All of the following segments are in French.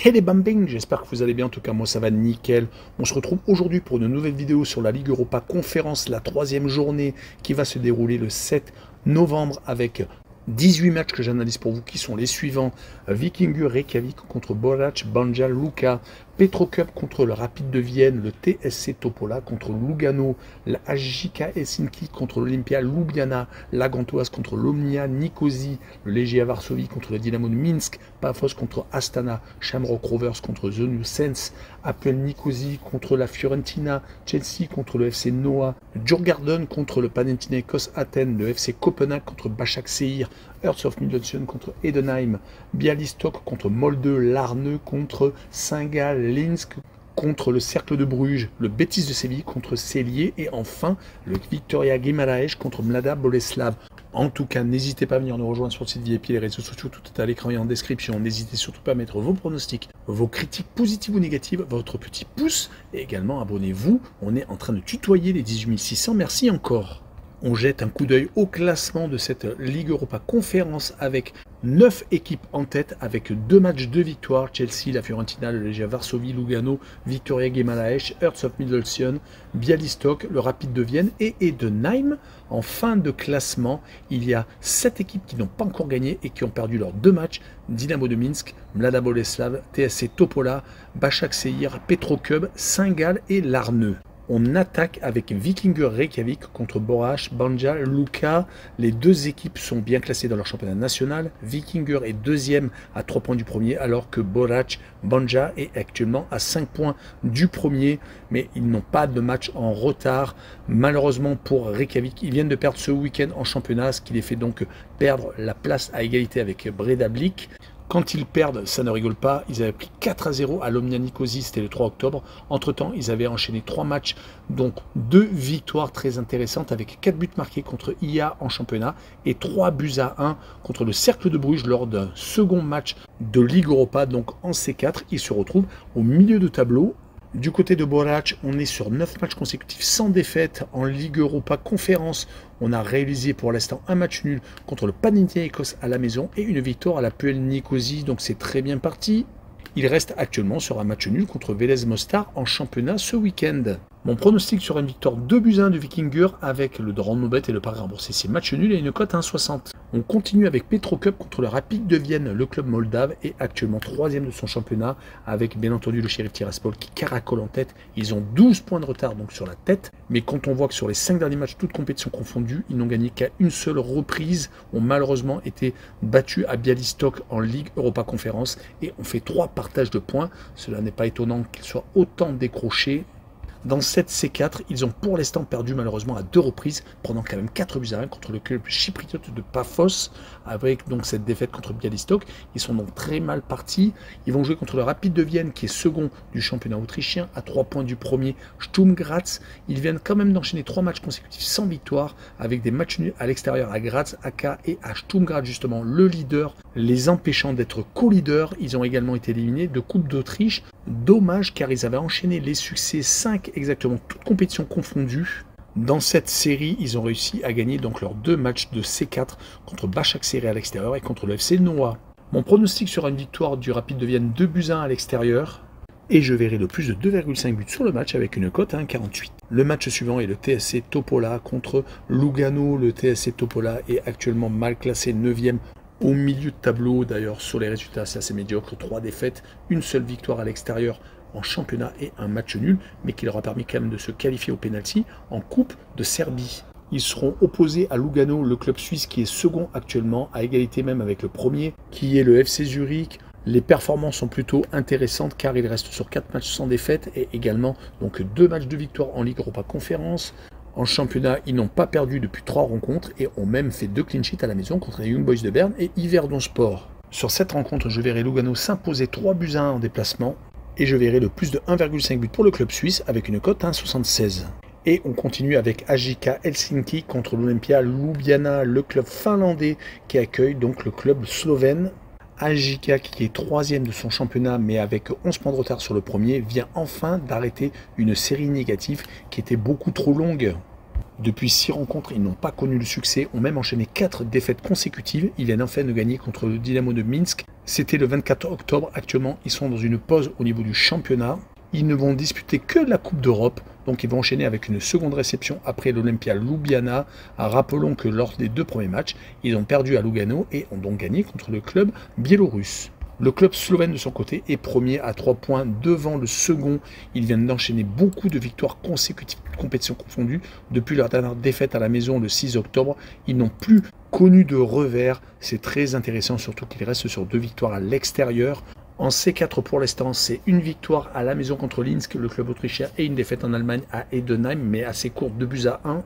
Hey les bambing, j'espère que vous allez bien, en tout cas moi ça va nickel. On se retrouve aujourd'hui pour une nouvelle vidéo sur la Ligue Europa Conférence, la troisième journée qui va se dérouler le 7 novembre avec 18 matchs que j'analyse pour vous qui sont les suivants. Víkingur Reykjavik contre Borac Banja Luka, Petrocup contre le Rapid de Vienne, le TSC Topola contre Lugano, la HJK Helsinki contre l'Olympia Ljubljana, la Gantoise contre l'Omnia Nicosie, le Legia Varsovie contre le Dynamo de Minsk, Pafos contre Astana, Shamrock Rovers contre The New Sense, Apple Nicosie contre la Fiorentina, Chelsea contre le FC Noah, Djurgården contre le Panathinaikos Athènes, le FC Copenhague contre Başakşehir, Hearts of Midlothian contre Edenheim, Bialystok contre Molde, Larne contre Saint-Gall, Linsk contre le Cercle de Bruges, le Betis de Séville contre Celje et enfin le Victoria Guimaraes contre Mlada Boleslav. En tout cas, n'hésitez pas à venir nous rejoindre sur le site VIP, les réseaux sociaux, tout est à l'écran et en description. N'hésitez surtout pas à mettre vos pronostics, vos critiques positives ou négatives, votre petit pouce et également abonnez-vous. On est en train de tutoyer les 18 600. Merci encore. On jette un coup d'œil au classement de cette Ligue Europa Conférence avec 9 équipes en tête avec 2 matchs de victoire. Chelsea, la Fiorentina, le Legia Varsovie, Lugano, Victoria Guimaraes, Hearts of Midlothian, Bialystok, le Rapid de Vienne et Edenheim. En fin de classement, il y a 7 équipes qui n'ont pas encore gagné et qui ont perdu leurs 2 matchs. Dynamo de Minsk, Mlada Boleslav, TSC Topola, Başakşehir, Petrocup, Saint-Gall et Larne. On attaque avec Víkingur Reykjavik contre Borac Banja Luka. Les deux équipes sont bien classées dans leur championnat national. Víkingur est deuxième à 3 points du premier, alors que Borac Banja est actuellement à 5 points du premier. Mais ils n'ont pas de match en retard. Malheureusement pour Reykjavik, ils viennent de perdre ce week-end en championnat, ce qui les fait donc perdre la place à égalité avec Breiðablik. Quand ils perdent, ça ne rigole pas. Ils avaient pris 4-0 à l'Omnia Nicosie, c'était le 3 octobre. Entre-temps, ils avaient enchaîné 3 matchs, donc 2 victoires très intéressantes avec 4 buts marqués contre IA en championnat et 3 buts à 1 contre le Cercle de Bruges lors d'un second match de Ligue Europa. Donc en C4, ils se retrouvent au milieu de tableau. Du côté de Borac, on est sur 9 matchs consécutifs sans défaite en Ligue Europa Conférence. On a réalisé pour l'instant un match nul contre le Panathinaikos à la maison et une victoire à la PL Nicosie, donc c'est très bien parti. Il reste actuellement sur un match nul contre Vélez Mostar en championnat ce week-end. Mon pronostic sur une victoire 2-1 de Víkingur avec le Drôme Bet et le pari remboursé, c'est match nul et une cote 1,60. On continue avec Petrocup contre le Rapid de Vienne. Le club moldave est actuellement 3e de son championnat avec bien entendu le Sheriff Tiraspol qui caracole en tête. Ils ont 12 points de retard donc sur la tête. Mais quand on voit que sur les 5 derniers matchs, toutes compétitions confondues, ils n'ont gagné qu'à une seule reprise, ont malheureusement été battus à Bialystok en Ligue Europa Conférence et ont fait 3 partages de points. Cela n'est pas étonnant qu'ils soient autant décrochés. Dans cette C4, ils ont pour l'instant perdu malheureusement à 2 reprises, prenant quand même 4 buts à 1 contre le club chypriote de Pafos, avec donc cette défaite contre Bialystok. Ils sont donc très mal partis. Ils vont jouer contre le Rapid de Vienne, qui est second du championnat autrichien, à 3 points du premier, Sturm Graz. Ils viennent quand même d'enchaîner 3 matchs consécutifs sans victoire, avec des matchs nuls à l'extérieur à Graz, AK et à Sturm Graz, justement le leader, les empêchant d'être co-leaders. Ils ont également été éliminés de Coupe d'Autriche. Dommage car ils avaient enchaîné les succès 5 exactement, toutes compétitions confondues. Dans cette série, ils ont réussi à gagner donc leurs 2 matchs de C4 contre Başakşehir à l'extérieur et contre le FC Noah. Mon pronostic sera une victoire du Rapid de Vienne 2-1 à l'extérieur et je verrai le plus de 2,5 buts sur le match avec une cote à 1,48. Le match suivant est le TSC Topola contre Lugano. Le TSC Topola est actuellement mal classé 9e. Au milieu de tableau, d'ailleurs, sur les résultats, c'est assez médiocre. 3 défaites, une seule victoire à l'extérieur en championnat et un match nul, mais qui leur a permis quand même de se qualifier au pénalty en Coupe de Serbie. Ils seront opposés à Lugano, le club suisse qui est second actuellement, à égalité même avec le premier, qui est le FC Zurich. Les performances sont plutôt intéressantes car il reste sur 4 matchs sans défaite et également donc 2 matchs de victoire en Ligue Europa Conférence. En championnat, ils n'ont pas perdu depuis 3 rencontres et ont même fait 2 clean sheets à la maison contre les Young Boys de Berne et Yverdon Sport. Sur cette rencontre, je verrai Lugano s'imposer 3-1 en déplacement et je verrai le plus de 1,5 but pour le club suisse avec une cote à 1,76. Et on continue avec HJK Helsinki contre l'Olympia Ljubljana, le club finlandais qui accueille donc le club slovène. HJK, qui est 3e de son championnat mais avec 11 points de retard sur le premier, vient enfin d'arrêter une série négative qui était beaucoup trop longue. Depuis 6 rencontres, ils n'ont pas connu le succès, ont même enchaîné 4 défaites consécutives. Ils viennent enfin de gagner contre le Dynamo de Minsk. C'était le 24 octobre. Actuellement, ils sont dans une pause au niveau du championnat. Ils ne vont disputer que la Coupe d'Europe. Donc ils vont enchaîner avec une seconde réception après l'Olympia Ljubljana. Rappelons que lors des 2 premiers matchs, ils ont perdu à Lugano et ont donc gagné contre le club biélorusse. Le club slovène de son côté est premier à 3 points devant le second. Ils viennent d'enchaîner beaucoup de victoires consécutives, toutes compétitions confondues. Depuis leur dernière défaite à la maison le 6 octobre, ils n'ont plus connu de revers. C'est très intéressant, surtout qu'ils restent sur 2 victoires à l'extérieur. En C4 pour l'instant, c'est une victoire à la maison contre Linz, le club autrichien, et une défaite en Allemagne à Heidenheim, mais assez courte, 2-1.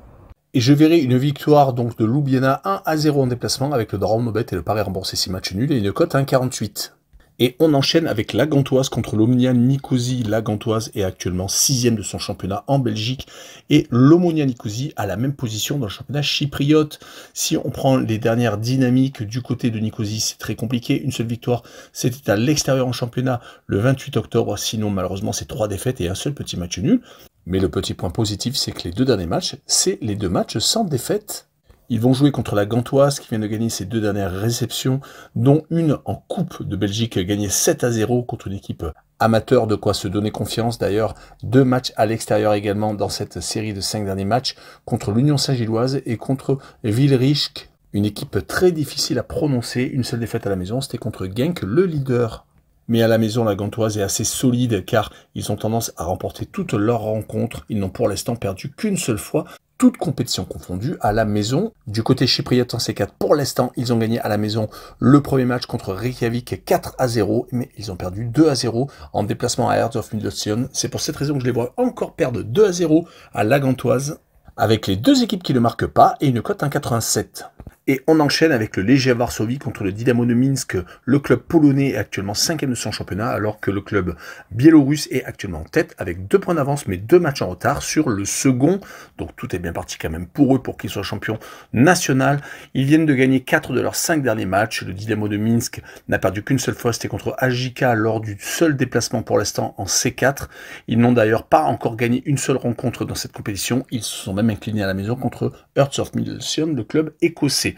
Et je verrai une victoire donc de Ljubljana 1-0 en déplacement avec le Draw-No-Bet et le pari remboursé 6 matchs nuls et une cote 1,48. Et on enchaîne avec la Gantoise contre l'Omonia Nicosie. La Gantoise est actuellement 6e de son championnat en Belgique et l'Omonia Nicosie a la même position dans le championnat chypriote. Si on prend les dernières dynamiques du côté de Nicosie, c'est très compliqué. Une seule victoire, c'était à l'extérieur en championnat le 28 octobre. Sinon, malheureusement, c'est 3 défaites et un seul petit match nul. Mais le petit point positif, c'est que les 2 derniers matchs, c'est les 2 matchs sans défaite. Ils vont jouer contre la Gantoise qui vient de gagner ses 2 dernières réceptions, dont une en Coupe de Belgique gagnée 7-0 contre une équipe amateur, de quoi se donner confiance. D'ailleurs, 2 matchs à l'extérieur également dans cette série de 5 derniers matchs contre l'Union Saint-Gilloise et contre Wilrijk, une équipe très difficile à prononcer. Une seule défaite à la maison, c'était contre Genk, le leader. Mais à la maison, la Gantoise est assez solide car ils ont tendance à remporter toutes leurs rencontres. Ils n'ont pour l'instant perdu qu'une seule fois, toutes compétitions confondues, à la maison. Du côté chypriote en C4, pour l'instant, ils ont gagné à la maison le premier match contre Reykjavik 4-0, mais ils ont perdu 2-0 en déplacement à Hearts of Midlothian. C'est pour cette raison que je les vois encore perdre 2-0 à la Gantoise, avec les 2 équipes qui ne marquent pas et une cote 1,87. Et on enchaîne avec le Legia Varsovie contre le Dynamo de Minsk. Le club polonais est actuellement 5e de son championnat, alors que le club biélorusse est actuellement en tête avec 2 points d'avance, mais 2 matchs en retard sur le second. Donc tout est bien parti quand même pour eux, pour qu'ils soient champions national. Ils viennent de gagner 4 de leurs 5 derniers matchs. Le Dynamo de Minsk n'a perdu qu'une seule fois, c'était contre AJK lors du seul déplacement pour l'instant en C4. Ils n'ont d'ailleurs pas encore gagné une seule rencontre dans cette compétition. Ils se sont même inclinés à la maison contre Hearts of Midlothian, le club écossais.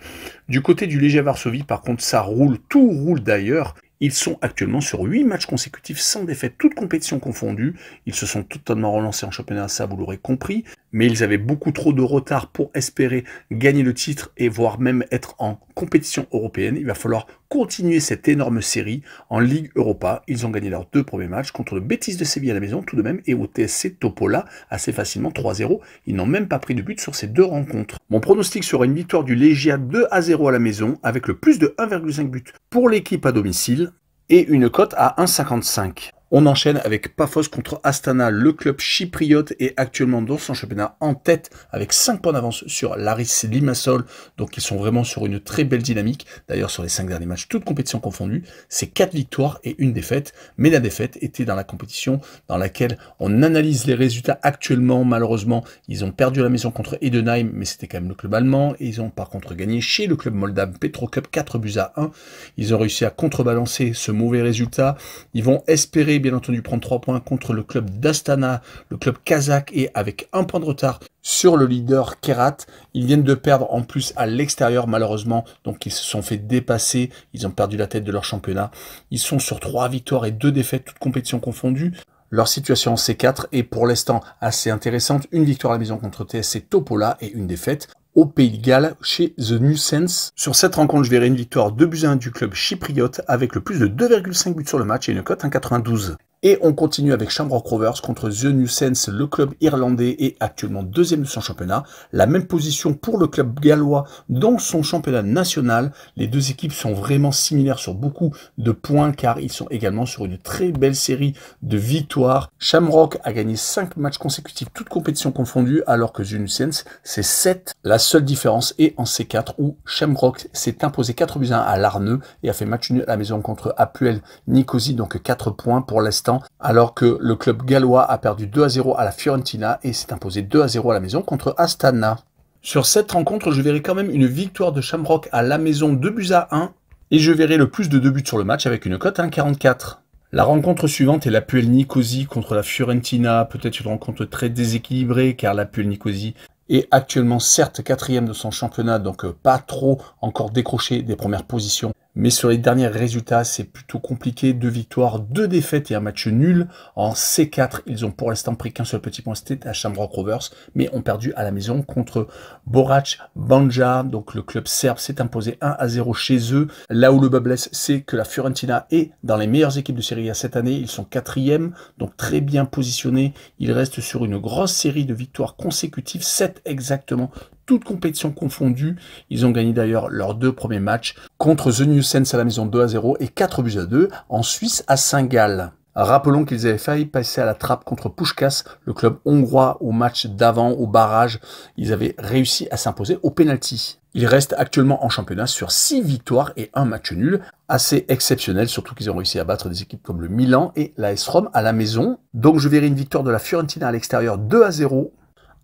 Du côté du Legia Varsovie, par contre, ça roule, tout roule d'ailleurs. Ils sont actuellement sur 8 matchs consécutifs sans défaite, toutes compétitions confondues. Ils se sont totalement relancés en championnat, ça vous l'aurez compris. Mais ils avaient beaucoup trop de retard pour espérer gagner le titre et voire même être en compétition européenne. Il va falloir continuer cette énorme série en Ligue Europa. Ils ont gagné leurs 2 premiers matchs contre le Betis de Séville à la maison tout de même et au TSC Topola assez facilement 3-0. Ils n'ont même pas pris de but sur ces 2 rencontres. Mon pronostic sera une victoire du Legia 2-0 à la maison avec le plus de 1,5 but pour l'équipe à domicile et une cote à 1,55. On enchaîne avec Paphos contre Astana. Le club chypriote est actuellement dans son championnat en tête avec 5 points d'avance sur l'Aris Limassol. Donc ils sont vraiment sur une très belle dynamique. D'ailleurs sur les 5 derniers matchs, toutes compétitions confondues, c'est 4 victoires et une défaite. Mais la défaite était dans la compétition dans laquelle on analyse les résultats actuellement. Malheureusement, ils ont perdu à la maison contre Heidenheim, mais c'était quand même le club allemand. Et ils ont par contre gagné chez le club moldave Petrocup 4-1. Ils ont réussi à contrebalancer ce mauvais résultat. Ils vont espérer bien entendu prendre 3 points contre le club d'Astana, le club kazakh, et avec 1 point de retard sur le leader Kerat. Ils viennent de perdre en plus à l'extérieur malheureusement, donc ils se sont fait dépasser, ils ont perdu la tête de leur championnat. Ils sont sur 3 victoires et 2 défaites, toutes compétitions confondues. Leur situation en C4 est pour l'instant assez intéressante. Une victoire à la maison contre TSC Topola et une défaite au Pays de Galles chez The New Sense. Sur cette rencontre, je verrai une victoire 2-1 du club chypriote avec le plus de 2,5 buts sur le match et une cote 1,92. Et on continue avec Shamrock Rovers contre The New Sense. Le club irlandais est actuellement 2e de son championnat. La même position pour le club gallois dans son championnat national. Les 2 équipes sont vraiment similaires sur beaucoup de points car ils sont également sur une très belle série de victoires. Shamrock a gagné 5 matchs consécutifs, toutes compétitions confondues, alors que The New Sense, c'est 7. La seule différence est en C4 où Shamrock s'est imposé 4-1 à Larneux et a fait match nul à la maison contre Apuel Nicosie, donc 4 points pour l'instant. Alors que le club gallois a perdu 2-0 à la Fiorentina et s'est imposé 2-0 à la maison contre Astana. Sur cette rencontre, je verrai quand même une victoire de Shamrock à la maison 2-1 et je verrai le plus de 2 buts sur le match avec une cote 1,44. La rencontre suivante est l'Apuel Nicosie contre la Fiorentina, peut-être une rencontre très déséquilibrée car l'Apuel Nicosie est actuellement certes 4e de son championnat, donc pas trop encore décroché des premières positions. Mais sur les derniers résultats, c'est plutôt compliqué. 2 victoires, 2 défaites et un match nul. En C4, ils ont pour l'instant pris qu'un seul petit point, c'était à Shamrock Rovers, mais ont perdu à la maison contre Borac Banja. Donc le club serbe s'est imposé 1-0 chez eux. Là où le bas blesse, c'est que la Fiorentina est dans les meilleures équipes de Serie A cette année. Ils sont 4e, donc très bien positionnés. Ils restent sur une grosse série de victoires consécutives, 7 exactement, toutes compétitions confondues. Ils ont gagné d'ailleurs leurs 2 premiers matchs contre The New Saints à la maison 2-0 et 4-2 en Suisse à Saint-Gall. Rappelons qu'ils avaient failli passer à la trappe contre Puskás, le club hongrois, au match d'avant, au barrage. Ils avaient réussi à s'imposer au pénalty. Ils restent actuellement en championnat sur 6 victoires et 1 match nul, assez exceptionnel, surtout qu'ils ont réussi à battre des équipes comme le Milan et l'AS Rome à la maison. Donc je verrai une victoire de la Fiorentina à l'extérieur 2-0,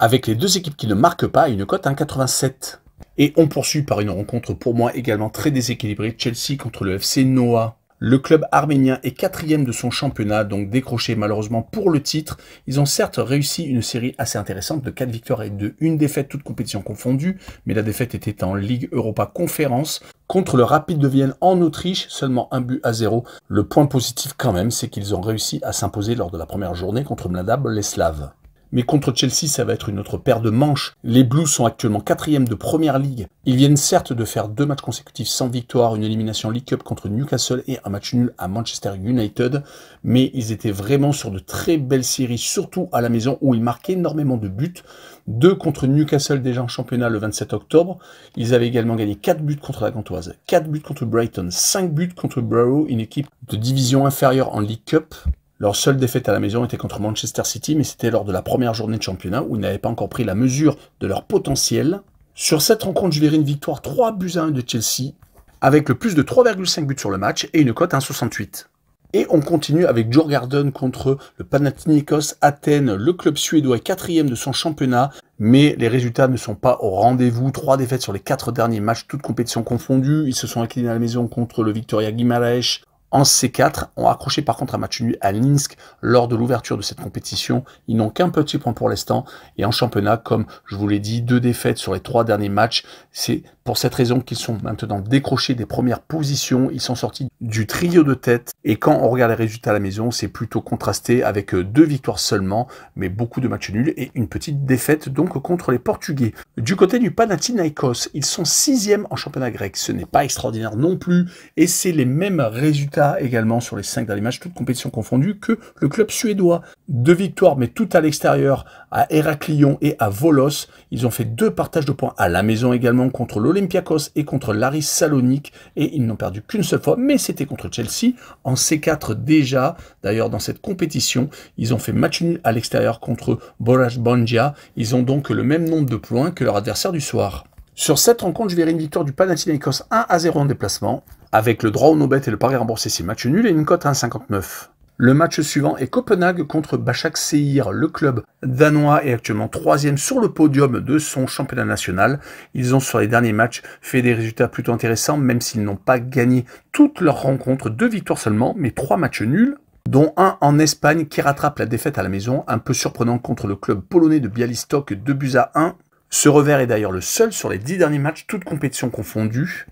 avec les 2 équipes qui ne marquent pas, une cote 1,87. Et on poursuit par une rencontre pour moi également très déséquilibrée, Chelsea contre le FC Noah. Le club arménien est 4e de son championnat, donc décroché malheureusement pour le titre. Ils ont certes réussi une série assez intéressante de 4 victoires et de 1 défaite, toutes compétitions confondues, mais la défaite était en Ligue Europa Conférence contre le Rapid de Vienne en Autriche, seulement 1-0. Le point positif quand même, c'est qu'ils ont réussi à s'imposer lors de la première journée contre Mlada Boleslav. Mais contre Chelsea, ça va être une autre paire de manches. Les Blues sont actuellement 4e de Première Ligue. Ils viennent certes de faire 2 matchs consécutifs sans victoire, une élimination League Cup contre Newcastle et un match nul à Manchester United. Mais ils étaient vraiment sur de très belles séries, surtout à la maison où ils marquaient énormément de buts. 2 contre Newcastle déjà en championnat le 27 octobre. Ils avaient également gagné 4 buts contre la Gantoise, 4 buts contre Brighton, 5 buts contre Borough, une équipe de division inférieure en League Cup. Leur seule défaite à la maison était contre Manchester City, mais c'était lors de la première journée de championnat où ils n'avaient pas encore pris la mesure de leur potentiel. Sur cette rencontre, je verrai une victoire 3-1 de Chelsea, avec le plus de 3,5 buts sur le match et une cote 1,68. Et on continue avec Djurgården contre le Panathinaikos Athènes. Le club suédois est 4e de son championnat, mais les résultats ne sont pas au rendez-vous. 3 défaites sur les 4 derniers matchs, toutes compétitions confondues. Ils se sont inclinés à la maison contre le Victoria Guimarães. En C4, ont accroché par contre un match nul à Minsk lors de l'ouverture de cette compétition. Ils n'ont qu'un petit point pour l'instant. Et en championnat, comme je vous l'ai dit, 2 défaites sur les 3 derniers matchs. C'est pour cette raison qu'ils sont maintenant décrochés des premières positions. Ils sont sortis du trio de tête. Et quand on regarde les résultats à la maison, c'est plutôt contrasté avec 2 victoires seulement, mais beaucoup de matchs nuls et une petite défaite donc contre les Portugais. Du côté du Panathinaikos, ils sont 6e en championnat grec. Ce n'est pas extraordinaire non plus. Et c'est les mêmes résultats également sur les 5 derniers matchs, toutes compétitions confondues, que le club suédois. 2 victoires, mais toutes à l'extérieur, à Héraklion et à Volos. Ils ont fait 2 partages de points à la maison également contre l'Olympiakos et contre l'Aris Salonique, et ils n'ont perdu qu'une seule fois, mais c'était contre Chelsea, en C4 déjà. D'ailleurs, dans cette compétition, ils ont fait match nul à l'extérieur contre Borac Banja. Ils ont donc le même nombre de points que leur adversaire du soir. Sur cette rencontre, je verrai une victoire du Panathinaikos 1-0 en déplacement, avec le droit au no-bet et le pari remboursé si match nul et une cote à 1,59. Le match suivant est Copenhague contre Başakşehir. Le club danois est actuellement 3e sur le podium de son championnat national. Ils ont sur les derniers matchs fait des résultats plutôt intéressants, même s'ils n'ont pas gagné toutes leurs rencontres, 2 victoires seulement, mais 3 matchs nuls, dont un en Espagne qui rattrape la défaite à la maison, un peu surprenant contre le club polonais de Białystok, 2-1. Ce revers est d'ailleurs le seul sur les 10 derniers matchs, toutes compétitions confondues.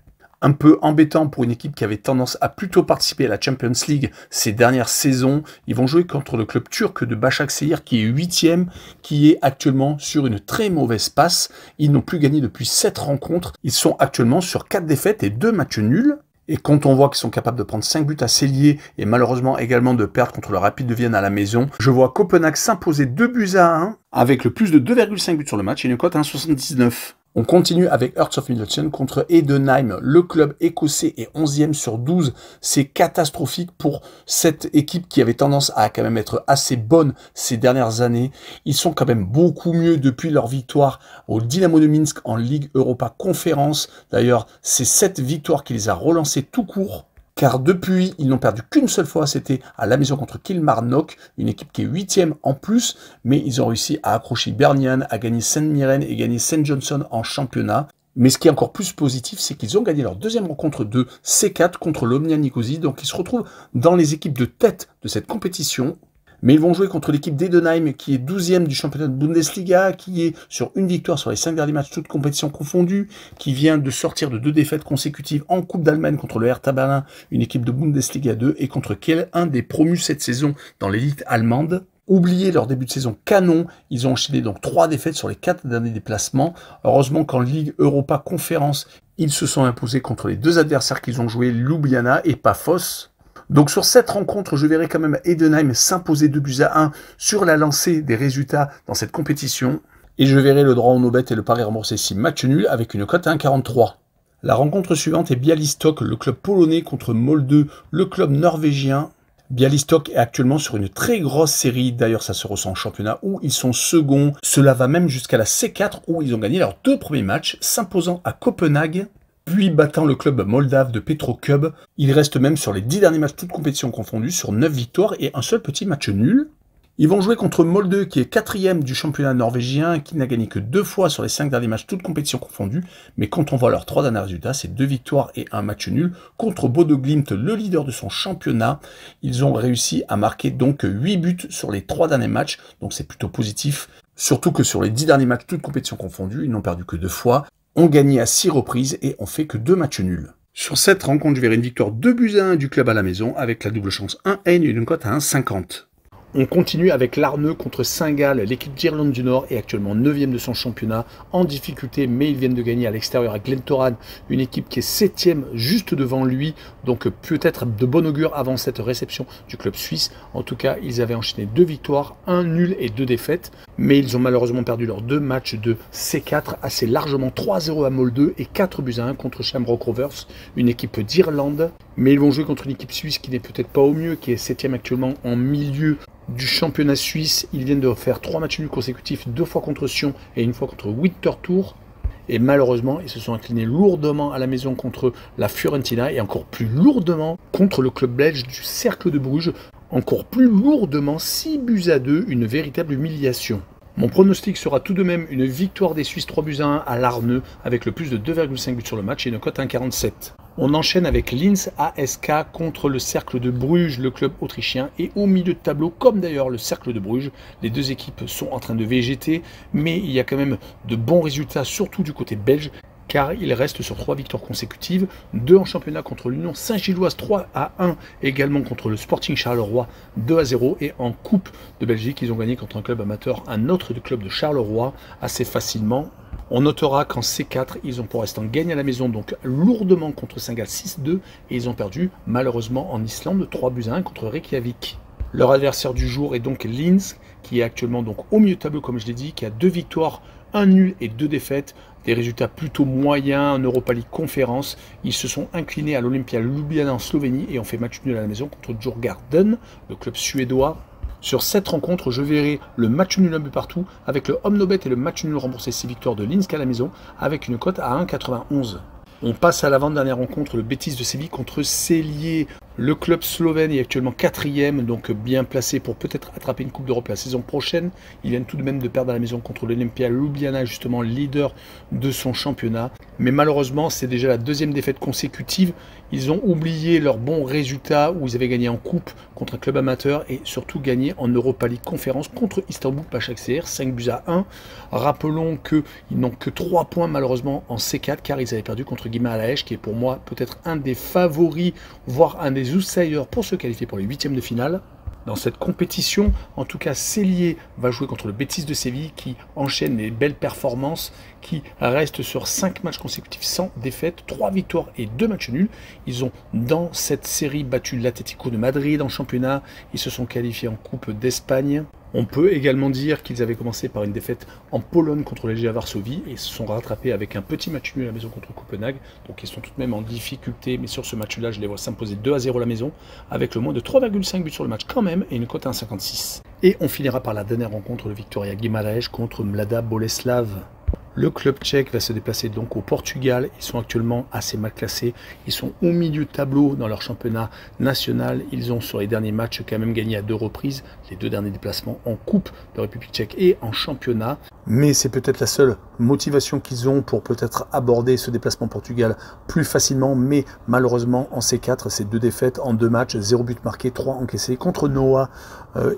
Un peu embêtant pour une équipe qui avait tendance à plutôt participer à la Champions League ces dernières saisons. Ils vont jouer contre le club turc de Başakşehir qui est 8e, qui est actuellement sur une très mauvaise passe. Ils n'ont plus gagné depuis 7 rencontres. Ils sont actuellement sur 4 défaites et 2 matchs nuls. Et quand on voit qu'ils sont capables de prendre 5 buts à Cellier et malheureusement également de perdre contre le Rapid de Vienne à la maison, je vois Copenhague s'imposer 2-1 avec le plus de 2,5 buts sur le match et une cote à 1,79. On continue avec Hearts of Midlothian contre Heidenheim. Le club écossais est 11e sur 12. C'est catastrophique pour cette équipe qui avait tendance à quand même être assez bonne ces dernières années. Ils sont quand même beaucoup mieux depuis leur victoire au Dynamo de Minsk en Ligue Europa Conférence. D'ailleurs, c'est cette victoire qui les a relancés tout court. Car depuis, ils n'ont perdu qu'une seule fois, c'était à la maison contre Kilmarnock, une équipe qui est 8e en plus, mais ils ont réussi à accrocher Bernian, à gagner Saint-Mirren et gagner St. Johnson en championnat. Mais ce qui est encore plus positif, c'est qu'ils ont gagné leur deuxième rencontre de C4 contre l'Omnia Nicosie, donc ils se retrouvent dans les équipes de tête de cette compétition. Mais ils vont jouer contre l'équipe d'Edenheim, qui est 12e du championnat de Bundesliga, qui est sur une victoire sur les 5 derniers matchs, toutes compétitions confondues, qui vient de sortir de 2 défaites consécutives en Coupe d'Allemagne contre le Hertha Berlin, une équipe de Bundesliga 2, et contre un des promus cette saison dans l'élite allemande. Oubliez leur début de saison canon, ils ont enchaîné donc 3 défaites sur les 4 derniers déplacements. Heureusement qu'en Ligue Europa Conférence, ils se sont imposés contre les 2 adversaires qu'ils ont joués, Ljubljana et Pafos. Donc sur cette rencontre, je verrai quand même Edenheim s'imposer 2-1 sur la lancée des résultats dans cette compétition. Et je verrai le droit au no-bet et le pari remboursé si match nul avec une cote à 1,43. La rencontre suivante est Bialystok, le club polonais contre Molde, le club norvégien. Bialystok est actuellement sur une très grosse série, d'ailleurs ça se ressent en championnat où ils sont seconds. Cela va même jusqu'à la C4 où ils ont gagné leurs 2 premiers matchs, s'imposant à Copenhague, puis battant le club moldave de Petrocub. Ils restent même sur les 10 derniers matchs, toutes compétitions confondues, sur 9 victoires et un seul petit match nul. Ils vont jouer contre Molde, qui est 4e du championnat norvégien, qui n'a gagné que 2 fois sur les 5 derniers matchs, toutes compétitions confondues. Mais quand on voit leurs 3 derniers résultats, c'est 2 victoires et un match nul. Contre Bodo Glimt, le leader de son championnat, ils ont réussi à marquer donc 8 buts sur les 3 derniers matchs. Donc c'est plutôt positif. Surtout que sur les 10 derniers matchs, toutes compétitions confondues, ils n'ont perdu que 2 fois. Ont gagné à 6 reprises et ont fait que 2 matchs nuls. Sur cette rencontre, je verrai une victoire 2-1 du club à la maison avec la double chance 1N et une cote à 1,50. On continue avec l'Arneux contre Saint-Gall. L'équipe d'Irlande du Nord est actuellement 9e de son championnat, en difficulté, mais ils viennent de gagner à l'extérieur à Glentoran, une équipe qui est 7e juste devant lui, donc peut-être de bon augure avant cette réception du club suisse. En tout cas, ils avaient enchaîné 2 victoires, 1 nul et 2 défaites, mais ils ont malheureusement perdu leurs 2 matchs de C4 assez largement, 3-0 à Molde et 4-1 contre Shamrock Rovers, une équipe d'Irlande. Mais ils vont jouer contre une équipe suisse qui n'est peut-être pas au mieux, qui est 7e actuellement en milieu du championnat suisse. Ils viennent de faire 3 matchs nuls consécutifs, 2 fois contre Sion et 1 fois contre Winterthur. Et malheureusement, ils se sont inclinés lourdement à la maison contre la Fiorentina et encore plus lourdement contre le club belge du Cercle de Bruges. Encore plus lourdement, 6-2, une véritable humiliation. Mon pronostic sera tout de même une victoire des Suisses 3-1 à l'Arneux avec le plus de 2,5 buts sur le match et une cote à 1,47. On enchaîne avec Linz ASK contre le Cercle de Bruges, le club autrichien, et au milieu de tableau, comme d'ailleurs le Cercle de Bruges, les 2 équipes sont en train de végéter, mais il y a quand même de bons résultats, surtout du côté belge, car il reste sur 3 victoires consécutives, 2 en championnat contre l'Union Saint-Gilloise 3-1, également contre le Sporting Charleroi 2-0, et en Coupe de Belgique, ils ont gagné contre un club amateur, un autre club de Charleroi, assez facilement. On notera qu'en C4, ils ont pour l'instant gagné à la maison, donc lourdement contre Saint-Gall 6-2, et ils ont perdu malheureusement en Islande 3-1 contre Reykjavik. Leur adversaire du jour est donc Linz, qui est actuellement donc au milieu de tableau, comme je l'ai dit, qui a 2 victoires, 1 nul et 2 défaites, des résultats plutôt moyens en Europa League Conférence. Ils se sont inclinés à l'Olympia Ljubljana en Slovénie et ont fait match nul à la maison contre Djurgården, le club suédois. Sur cette rencontre, je verrai le match nul un but partout avec le home no bet et le match nul remboursé 6 victoires de Linz à la maison avec une cote à 1,91. On passe à l'avant-dernière rencontre, le Betis de Séville contre Celje. Le club slovène est actuellement 4e, donc bien placé pour peut-être attraper une Coupe d'Europe la saison prochaine. Ils viennent tout de même de perdre à la maison contre l'Olympia Ljubljana, justement leader de son championnat. Mais malheureusement, c'est déjà la 2e défaite consécutive. Ils ont oublié leurs bons résultats où ils avaient gagné en Coupe contre un club amateur et surtout gagné en Europa League Conférence contre Istanbul Başakşehir, 5-1. Rappelons qu'ils n'ont que 3 points malheureusement en C4 car ils avaient perdu contre Guimarães, qui est pour moi peut-être un des favoris, voire un des outsiders pour se qualifier pour les 8e de finale. Dans cette compétition, en tout cas, Celje va jouer contre le Betis de Séville qui enchaîne les belles performances, qui reste sur 5 matchs consécutifs sans défaite, 3 victoires et 2 matchs nuls. Ils ont dans cette série battu l'Atlético de Madrid en championnat, ils se sont qualifiés en Coupe d'Espagne. On peut également dire qu'ils avaient commencé par une défaite en Pologne contre les Legia Varsovie et se sont rattrapés avec un petit match nul à la maison contre Copenhague. Donc ils sont tout de même en difficulté, mais sur ce match-là, je les vois s'imposer 2-0 à la maison avec le moins de 3,5 buts sur le match quand même et une cote à 1,56. Et on finira par la dernière rencontre, le Victoria Guimarães contre Mlada Boleslav. Le club tchèque va se déplacer donc au Portugal. Ils sont actuellement assez mal classés. Ils sont au milieu de tableau dans leur championnat national. Ils ont sur les derniers matchs quand même gagné à 2 reprises. Les 2 derniers déplacements en Coupe de République tchèque et en championnat. Mais c'est peut-être la seule motivation qu'ils ont pour peut-être aborder ce déplacement au Portugal plus facilement. Mais malheureusement en C4, c'est 2 défaites en 2 matchs. 0 but marqué, 3 encaissés contre Noah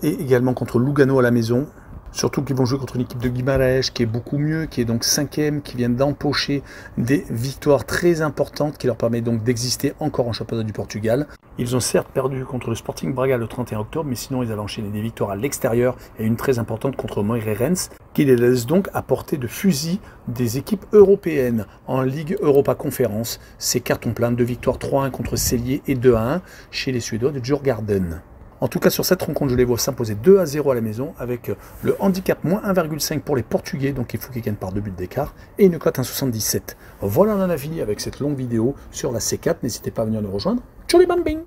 et également contre Lugano à la maison. Surtout qu'ils vont jouer contre une équipe de Guimarães qui est beaucoup mieux, qui est donc 5e, qui vient d'empocher des victoires très importantes qui leur permettent donc d'exister encore en championnat du Portugal. Ils ont certes perdu contre le Sporting Braga le 31 octobre, mais sinon ils avaient enchaîné des victoires à l'extérieur et une très importante contre Moreirense, qui les laisse donc à portée de fusil des équipes européennes en Ligue Europa Conférence. C'est carton plein, 2 victoires, 3-1 contre Celje et 2-1 chez les Suédois de Djurgården. En tout cas, sur cette rencontre, je les vois s'imposer 2-0 à la maison avec le handicap moins 1,5 pour les Portugais, donc il faut qu'ils gagnent par 2 buts d'écart, et une cote 1,77. Voilà, on en a fini avec cette longue vidéo sur la C4. N'hésitez pas à venir nous rejoindre. Tchou les bambing!